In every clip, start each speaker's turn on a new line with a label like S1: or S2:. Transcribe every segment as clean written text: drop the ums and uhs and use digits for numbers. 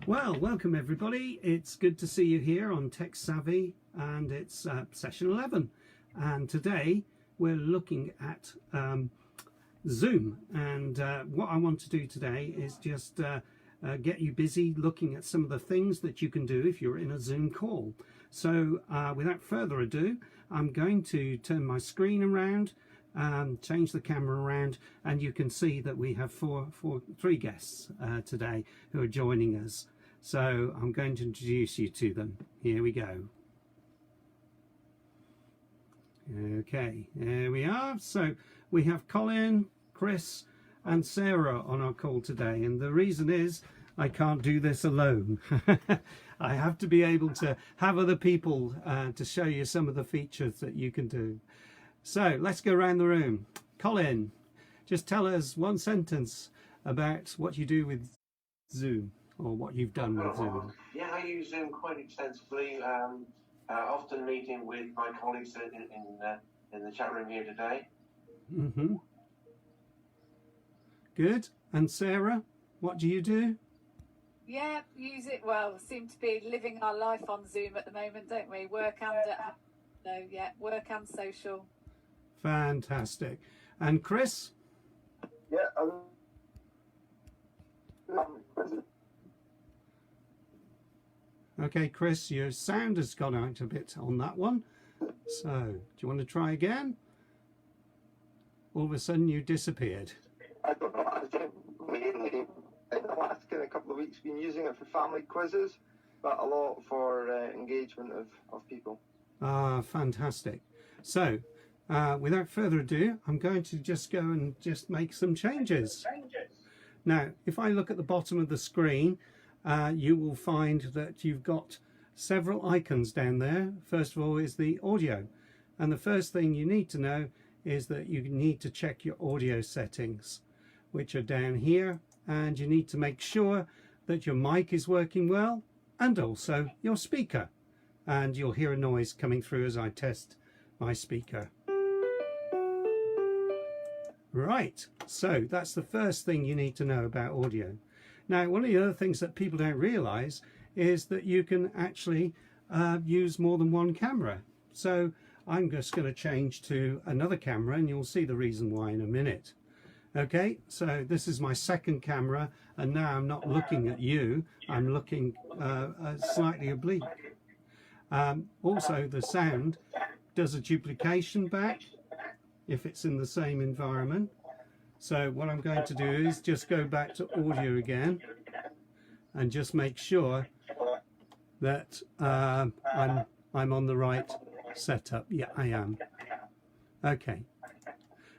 S1: Well, welcome everybody. It's good to see you here on Techsavvy, and it's session 11. And today we're looking at Zoom. And what I want to do today is just get you busy looking at some of the things that you can do if you're in a Zoom call. So without further ado, I'm going to turn my screen around, change the camera around, and you can see that we have three guests today who are joining us. So I'm going to introduce you to them. Here we go. Okay, there we are. So we have Colin, Chris and Sarah on our call today, and the reason is I can't do this alone. I have to be able to have other people to show you some of the features that you can do. So let's go around the room. Colin, just tell us one sentence about what you do with Zoom, or what you've done with Zoom.
S2: Yeah, I use Zoom quite extensively, often meeting with my colleagues in the chat room here today.
S1: Mm-hmm. Good. And Sarah, what do you do?
S3: Yeah, use it well. Seem to be living our life on Zoom at the moment, don't we? Work and work and social.
S1: Fantastic. And Chris?
S4: Yeah,
S1: Okay, Chris, your sound has gone out a bit on that one. So, do you want to try again? All of a sudden you disappeared.
S4: I don't know. I've mainly in the last couple of weeks been using it for family quizzes, but a lot for engagement of people.
S1: Ah, fantastic. So, without further ado, I'm going to just go and just make some changes. Now, if I look at the bottom of the screen, you will find that you've got several icons down there. First of all is the audio, and the first thing you need to know is that you need to check your audio settings, which are down here, and you need to make sure that your mic is working well and also your speaker, and you'll hear a noise coming through as I test my speaker. Right, so that's the first thing you need to know about audio. Now, one of the other things that people don't realize is that you can actually use more than one camera. So I'm just going to change to another camera, and you'll see the reason why in a minute. Okay, so this is my second camera, and now I'm not looking at you, I'm looking slightly oblique. Also, the sound does a duplication back if it's in the same environment. So what I'm going to do is just go back to audio again and just make sure that I'm on the right setup. Yeah, I am. Okay.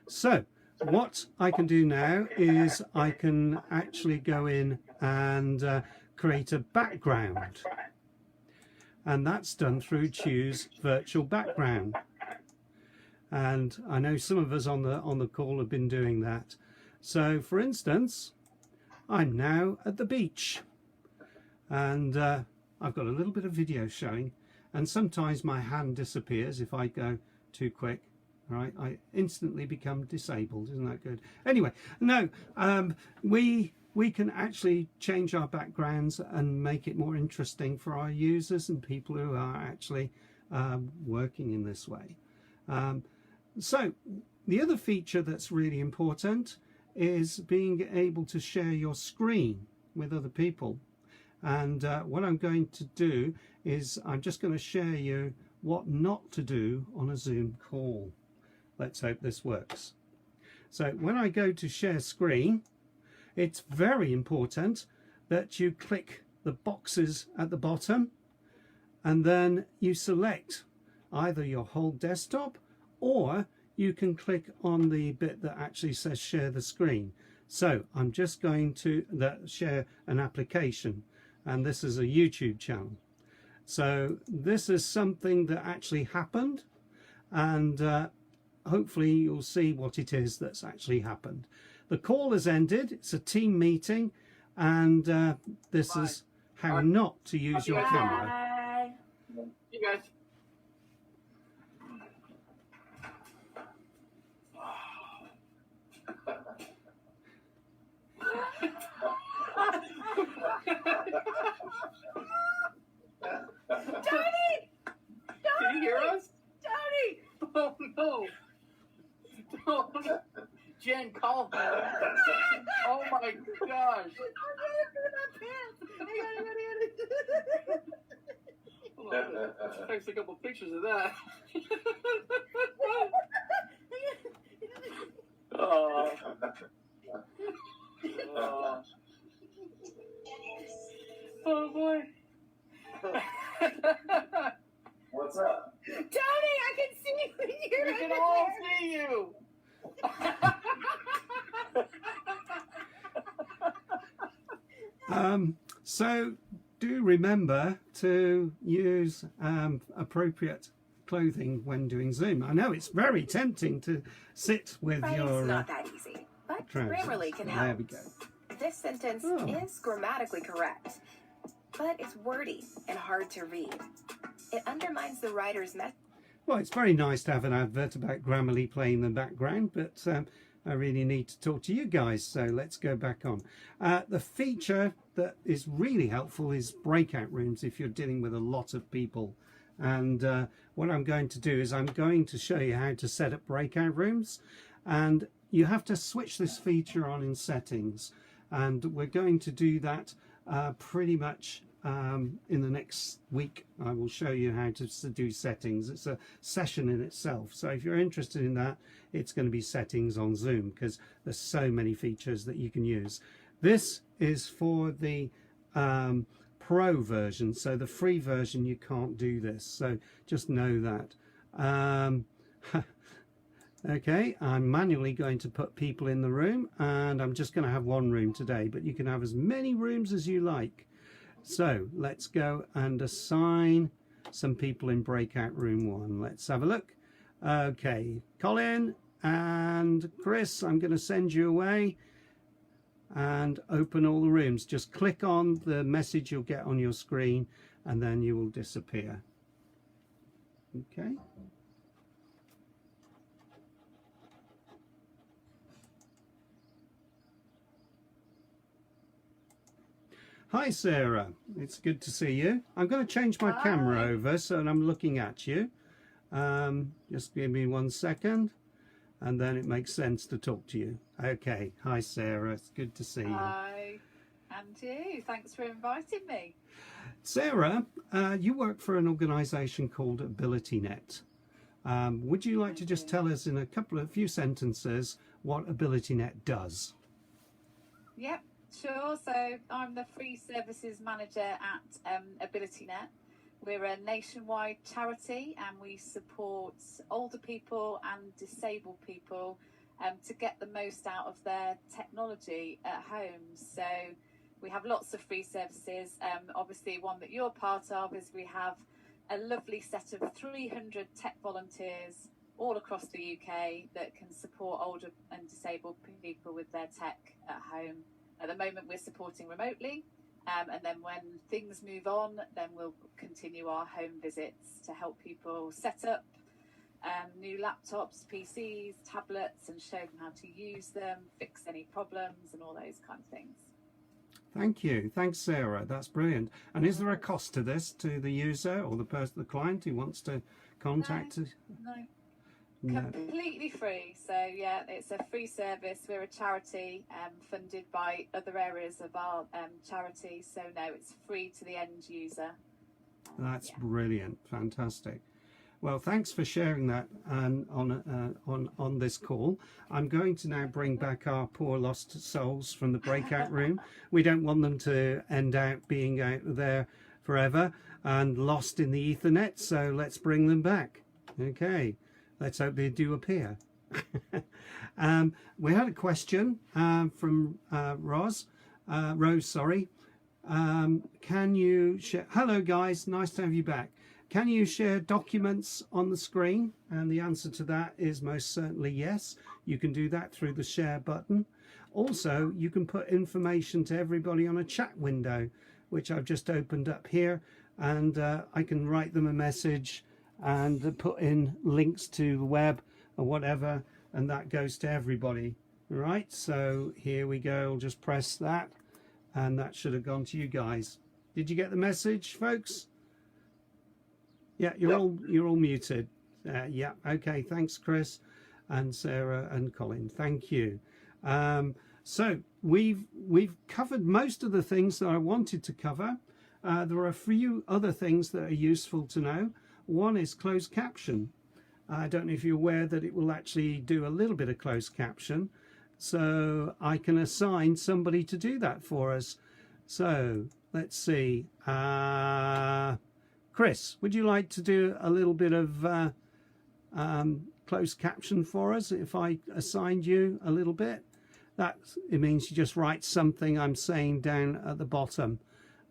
S1: So what I can do now is I can actually go in and create a background. And that's done through Choose Virtual Background. And I know some of us on the call have been doing that. So for instance, I'm now at the beach, and I've got a little bit of video showing, and sometimes my hand disappears if I go too quick. All right, I instantly become disabled. Isn't that good? Anyway, no, we can actually change our backgrounds and make it more interesting for our users and people who are actually working in this way. So the other feature that's really important is being able to share your screen with other people. And what I'm going to do is I'm just going to share you what not to do on a Zoom call. Let's hope this works. So when I go to share screen, it's very important that you click the boxes at the bottom, and then you select either your whole desktop, or you can click on the bit that actually says share the screen. So I'm just going to share an application, and this is a YouTube channel. So this is something that actually happened, and hopefully you'll see what it is that's actually happened. The call has ended. It's a team meeting, and this is how not to use your camera.
S2: You guys.
S5: Tony!
S6: Can you hear us?
S5: Tony!
S6: Oh no! Don't. Jen, call her. Oh my gosh! Hold on, let's text a couple pictures of that. Oh. Oh boy.
S2: What's up?
S5: Tony, I can see you.
S6: We can all see you.
S1: So do remember to use appropriate clothing when doing Zoom. I know it's very tempting to sit with
S5: Writing's
S1: your
S5: not that easy, but
S1: trousers.
S5: Grammarly can
S1: There
S5: help.
S1: we go.
S5: This sentence
S1: Oh.
S5: is grammatically correct, but it's wordy and hard to read. It undermines the writer's message.
S1: Well, it's very nice to have an advert about Grammarly playing in the background, but I really need to talk to you guys, so let's go back on. The feature that is really helpful is breakout rooms if you're dealing with a lot of people. And what I'm going to do is I'm going to show you how to set up breakout rooms, and you have to switch this feature on in settings, and we're going to do that pretty much in the next week. I will show you how to do settings. It's a session in itself, so if you're interested in that, it's going to be settings on Zoom, because there's so many features that you can use. This is for the Pro version, so the free version you can't do this, so just know that. Okay, I'm manually going to put people in the room, and I'm just going to have one room today, but you can have as many rooms as you like. So let's go and assign some people in breakout room 1. Let's have a look. Okay, Colin and Chris, I'm going to send you away and open all the rooms. Just click on the message you'll get on your screen, and then you will disappear. Okay. Hi Sarah, it's good to see you. I'm going to change my camera over so that I'm looking at you. Just give me 1 second, and then it makes sense to talk to you. Okay, hi Sarah, it's good to see you.
S3: Hi, and you. Thanks for inviting me.
S1: Sarah, you work for an organisation called AbilityNet. Would you like to just tell us in a few sentences what AbilityNet does?
S3: Yep, sure. So I'm the free services manager at AbilityNet. We're a nationwide charity, and we support older people and disabled people to get the most out of their technology at home. So we have lots of free services. Obviously, one that you're part of is we have a lovely set of 300 tech volunteers all across the UK that can support older and disabled people with their tech at home. At the moment, we're supporting remotely. And then when things move on, then we'll continue our home visits to help people set up new laptops, PCs, tablets, and show them how to use them, fix any problems, and all those kind of things.
S1: Thank you. Thanks, Sarah. That's brilliant. And is there a cost to this, to the user or the client who wants to contact us?
S3: No.
S1: No.
S3: Completely free. So yeah, it's a free service. We're a charity funded by other areas of our charity. So no, it's free to the end user.
S1: That's brilliant. Fantastic. Well, thanks for sharing that on this call. I'm going to now bring back our poor lost souls from the breakout room. We don't want them to end out being out there forever and lost in the Ethernet. So let's bring them back. Okay. Let's hope they do appear. We had a question from Rose. Can you share? Hello guys, nice to have you back. Can you share documents on the screen? And the answer to that is most certainly yes. You can do that through the share button. Also, you can put information to everybody on a chat window, which I've just opened up here, and I can write them a message and put in links to the web or whatever, and that goes to everybody. Right, so here we go. I'll just press that, and that should have gone to you guys. Did you get the message, folks? Yeah, you're all muted. Yeah, okay. Thanks, Chris and Sarah and Colin. Thank you. So we've covered most of the things that I wanted to cover. There are a few other things that are useful to know. One is closed caption. I don't know if you're aware that it will actually do a little bit of closed caption. So I can assign somebody to do that for us. So let's see. Chris, would you like to do a little bit of closed caption for us if I assigned you a little bit? It means you just write something I'm saying down at the bottom.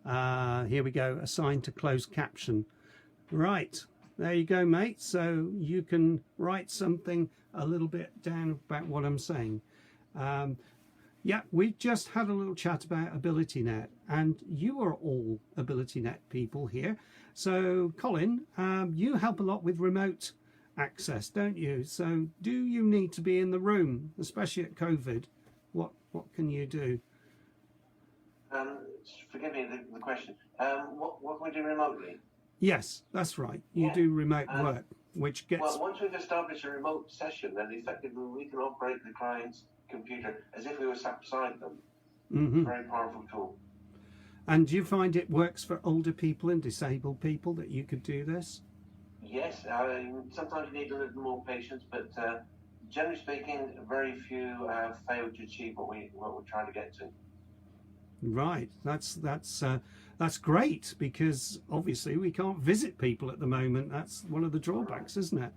S1: Here we go, assigned to closed caption. Right, there you go, mate. So you can write something a little bit down about what I'm saying. Yeah, we've just had a little chat about AbilityNet, and you are all AbilityNet people here. So Colin, you help a lot with remote access, don't you? So do you need to be in the room, especially at COVID? What can you do?
S2: Forgive me the question. What can we do remotely?
S1: Yes, that's right. You do remote work, which gets...
S2: Well, once we've established a remote session, then effectively we can operate the client's computer as if we were sat beside them.
S1: Mm-hmm.
S2: Very powerful tool.
S1: And do you find it works for older people and disabled people that you could do this?
S2: Yes, sometimes you need a little more patience, but generally speaking, very few fail to achieve what we're trying to get to. Right,
S1: that's great, because obviously we can't visit people at the moment. That's one of the drawbacks, isn't it?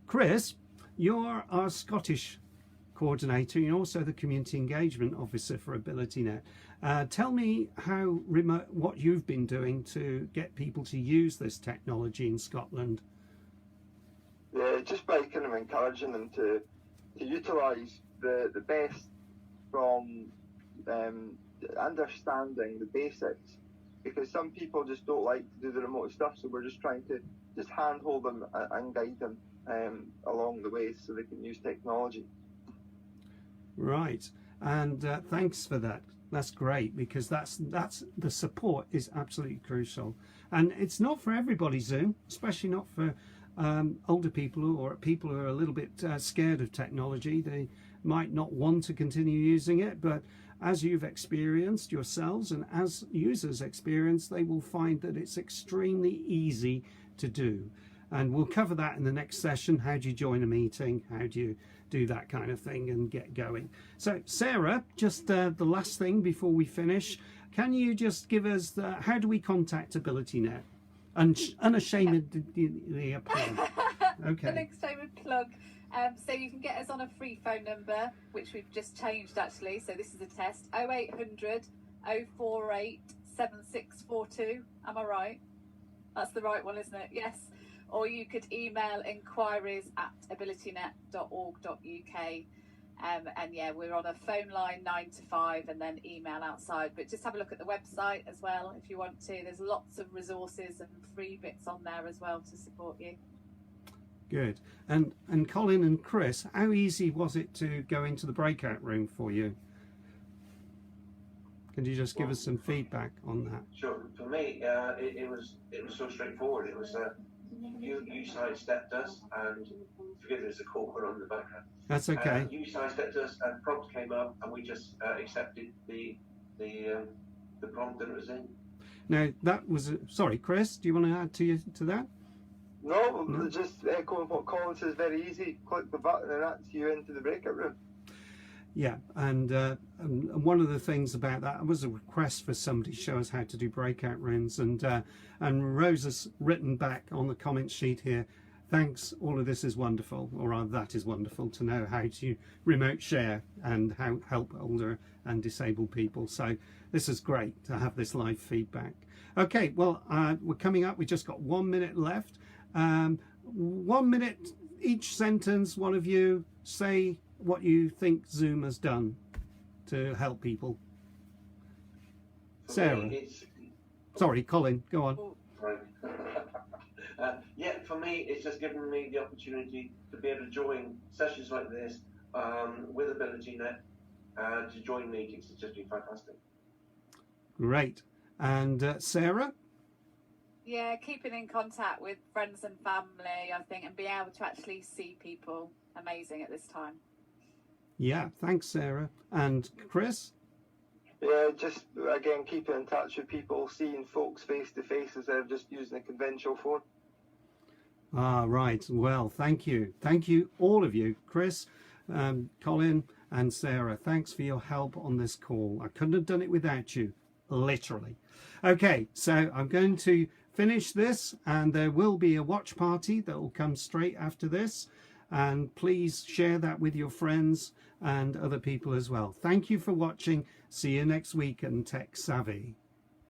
S1: Chris, you're our Scottish coordinator. You're also the community engagement officer for AbilityNet. Tell me what you've been doing to get people to use this technology in Scotland.
S4: Yeah, just by kind of encouraging them to utilise the best from understanding the basics, because some people just don't like to do the remote stuff, so we're just trying to just handhold them and guide them along the way so they can use technology.
S1: Right, and thanks for that. That's great, because that's the support is absolutely crucial, and it's not for everybody, Zoom, especially not for older people or people who are a little bit scared of technology. They might not want to continue using it, but as you've experienced yourselves and as users experience, they will find that it's extremely easy to do. And we'll cover that in the next session. How do you join a meeting? How do you do that kind of thing and get going? So Sarah, just the last thing before we finish, can you just give us how do we contact AbilityNet? Unashamedly plug. Okay.
S3: Unashamed plug. So you can get us on a free phone number, which we've just changed actually. So this is a test: 0800 048 7642. Am I right? That's the right one, isn't it? Yes. Or you could email inquiries@abilitynet.org.uk. And yeah, we're on a phone line 9 to 5 and then email outside. But just have a look at the website as well if you want to. There's lots of resources and free bits on there as well to support you.
S1: Good. And Colin and Chris, how easy was it to go into the breakout room for you? Can you just give us some feedback on that?
S2: Sure. For me, it was so straightforward. It was you sidestepped us, and forgive there's a corporate on the background.
S1: That's okay.
S2: You sidestepped us, and prompt came up, and we just accepted the prompt that it was in.
S1: Now that was sorry, Chris. Do you want to add to that?
S4: No, just echoing what Colin says. Very easy. Click the button, and that's you into the breakout room.
S1: Yeah, and one of the things about that was a request for somebody to show us how to do breakout rooms, and Rose has written back on the comment sheet here, thanks, all of this is wonderful, or rather that is wonderful to know how to remote share and how help older and disabled people. So this is great to have this live feedback. Okay, well, we're coming up, we just got 1 minute left. 1 minute each sentence, one of you say what you think Zoom has done to help people. Sarah. Sorry, Colin, go on.
S2: Yeah, for me, it's just given me the opportunity to be able to join sessions like this with AbilityNet to join meetings. It's just been fantastic.
S1: Great. And Sarah?
S3: Yeah, keeping in contact with friends and family, I think, and being able to actually see people, amazing at this time.
S1: Yeah, thanks, Sarah. And Chris?
S4: Yeah, just again keeping in touch with people, seeing folks face to face instead of just using a conventional phone.
S1: Ah, right. Well, thank you. Thank you, all of you, Chris, Colin and Sarah. Thanks for your help on this call. I couldn't have done it without you, literally. Okay, so I'm going to finish this, and there will be a watch party that will come straight after this. And please share that with your friends and other people as well. Thank you for watching. See you next week on Tech Savvy.